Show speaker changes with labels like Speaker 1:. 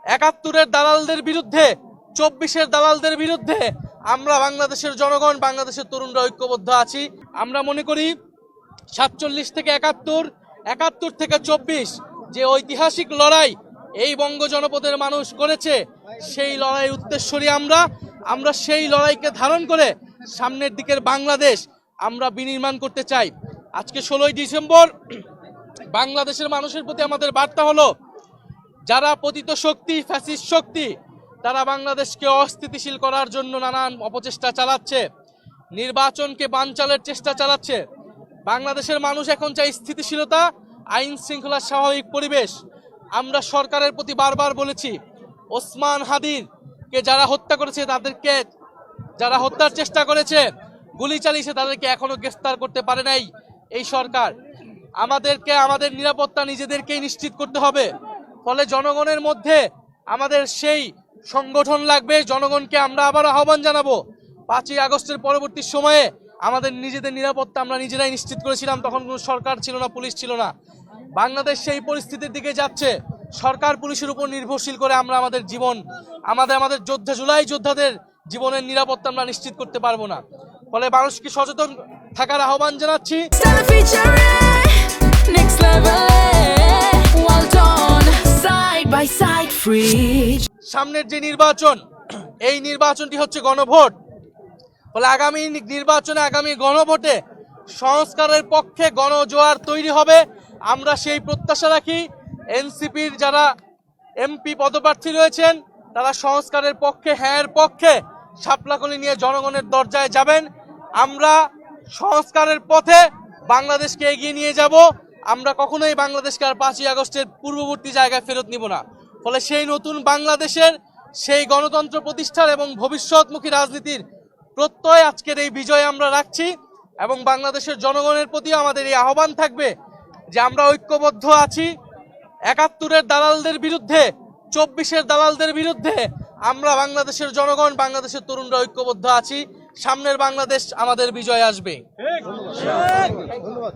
Speaker 1: ৭১-এর দালালদের বিরুদ্ধে, ২৪-এর দালালদের বিরুদ্ধে আমরা বাংলাদেশের জনগণ, বাংলাদেশের তরুণরা ঐক্যবদ্ধ আছি। আমরা মনে করি ৪৭ থেকে ৭১, ৭১ থেকে ২৪ যে ঐতিহাসিক লড়াই এই বঙ্গ জনপদের মানুষ করেছে, সেই লড়াইয়ের উত্তরসূরি আমরা সেই লড়াইকে ধারণ করে সামনের দিকের বাংলাদেশ আমরা বিনির্মাণ করতে চাই। আজকে ১৬ই ডিসেম্বর বাংলাদেশের মানুষের প্রতি আমাদের বার্তা হলো, যারা পতিত শক্তি, ফ্যাসিস্ট শক্তি, তারা বাংলাদেশকে অস্থিতিশীল করার জন্য নানান অপচেষ্টা চালাচ্ছে, নির্বাচনকে বানচালের চেষ্টা চালাচ্ছে। বাংলাদেশের মানুষ এখন চাই স্থিতিশীলতা, আইন শৃঙ্খলার স্বাভাবিক পরিবেশ। আমরা সরকারের প্রতি বারবার বলেছি, ওসমান হাদিকে যারা হত্যা করেছে, তাদেরকে যারা হত্যার চেষ্টা করেছে, গুলি চালিয়েছে, তাদেরকে এখনো গ্রেফতার করতে পারে নাই এই সরকার। আমাদেরকে আমাদের নিরাপত্তা নিজেদেরকেই নিশ্চিত করতে হবে। ফলে জনগণের মধ্যে আমাদের সেই সংগঠন লাগবে। জনগণকে আমরা আবার আহ্বান জানাবো, ৫ই আগস্টের পরবর্তী সময়ে আমাদের নিজেদের নিরাপত্তা আমরা নিজেরাই নিশ্চিত করেছিলাম, তখন কোনো সরকার ছিল না, পুলিশ ছিল না। বাংলাদেশ সেই পরিস্থিতির দিকে যাচ্ছে, সরকার পুলিশের উপর নির্ভরশীল করে আমরা আমাদের জীবন, আমাদের যোদ্ধা, জুলাই যোদ্ধাদের জীবনের নিরাপত্তা আমরা নিশ্চিত করতে পারবো না। ফলে মানুষকে সচেতন থাকার আহ্বান জানাচ্ছি। সামনের যে নির্বাচন, এই নির্বাচনটি হচ্ছে গণভোট। ফলে আগামী নির্বাচনে, আগামী গণভোটে সংস্কারের পক্ষে গণজোয়ার তৈরি হবে। আমরা সেই প্রত্যাশা রাখি। এনসিপির যারা এমপি পদপ্রার্থী রয়েছেন, তারা সংস্কারের পক্ষে, হ্যাঁর পক্ষে শাপলাকলি নিয়ে জনগণের দরজায় যাবেন। আমরা সংস্কারের পথে বাংলাদেশকে এগিয়ে নিয়ে যাব। আমরা কখনোই বাংলাদেশকে আর ৫ই আগস্টের পূর্ববর্তী জায়গায় ফেরত নিব না। ফলে সেই নতুন বাংলাদেশের, সেই গণতন্ত্র প্রতিষ্ঠার এবং ভবিষ্যৎমুখী রাজনীতির প্রত্যয় আজকের এই বিজয় আমরা রাখছি। এবং বাংলাদেশের জনগণের প্রতি আমাদের এই আহ্বান থাকবে যে আমরা ঐক্যবদ্ধ আছি। ৭১-এর দালালদের বিরুদ্ধে, ২৪-এর দালালদের বিরুদ্ধে আমরা বাংলাদেশের জনগণ, বাংলাদেশের তরুণরা ঐক্যবদ্ধ আছি। সামনের বাংলাদেশ আমাদের বিজয় আসবে। ধন্যবাদ।